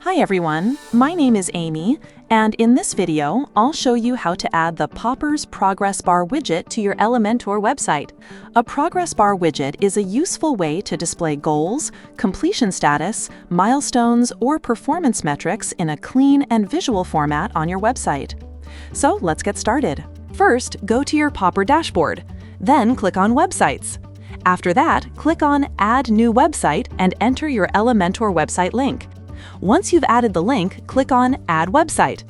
Hi everyone, my name is Amy, and in this video, I'll show you how to add the Poppers Progress Bar widget to your Elementor website. A Progress Bar widget is a useful way to display goals, completion status, milestones, or performance metrics in a clean and visual format on your website. So let's get started. First, go to your Popper dashboard. Then click on Websites. After that, click on Add New Website and enter your Elementor website link. Once you've added the link, click on Add Website.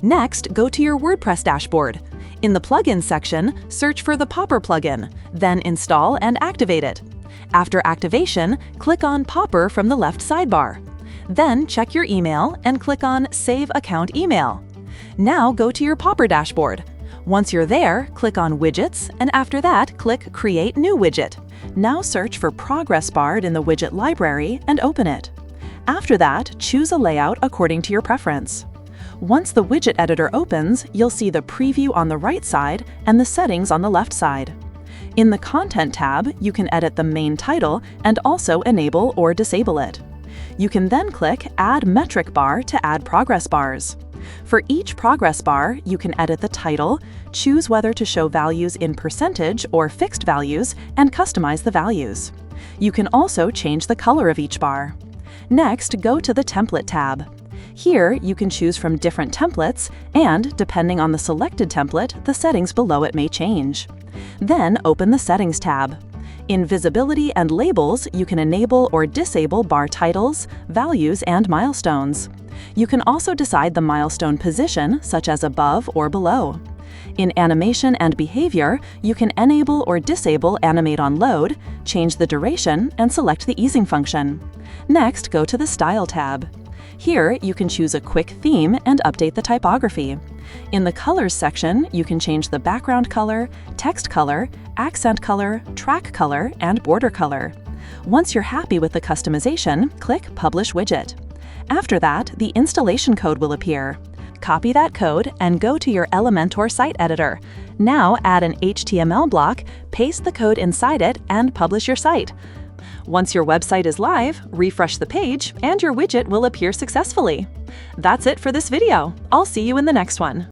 Next, go to your WordPress dashboard. In the Plugins section, search for the Popper plugin, then install and activate it. After activation, click on Popper from the left sidebar. Then check your email and click on Save Account Email. Now go to your Popper dashboard. Once you're there, click on Widgets, and after that, click Create New Widget. Now search for Progress Bar in the widget library and open it. After that, choose a layout according to your preference. Once the widget editor opens, you'll see the preview on the right side and the settings on the left side. In the Content tab, you can edit the main title and also enable or disable it. You can then click Add Metric Bar to add progress bars. For each progress bar, you can edit the title, choose whether to show values in percentage or fixed values, and customize the values. You can also change the color of each bar. Next, go to the Template tab. Here, you can choose from different templates, and depending on the selected template, the settings below it may change. Then open the Settings tab. In Visibility and Labels, you can enable or disable bar titles, values, and milestones. You can also decide the milestone position, such as above or below. In Animation and Behavior, you can enable or disable Animate on Load, change the duration, and select the easing function. Next, go to the Style tab. Here, you can choose a quick theme and update the typography. In the Colors section, you can change the background color, text color, accent color, track color, and border color. Once you're happy with the customization, click Publish Widget. After that, the installation code will appear. Copy that code and go to your Elementor site editor. Now add an HTML block, paste the code inside it, and publish your site. Once your website is live, refresh the page, and your widget will appear successfully. That's it for this video. I'll see you in the next one.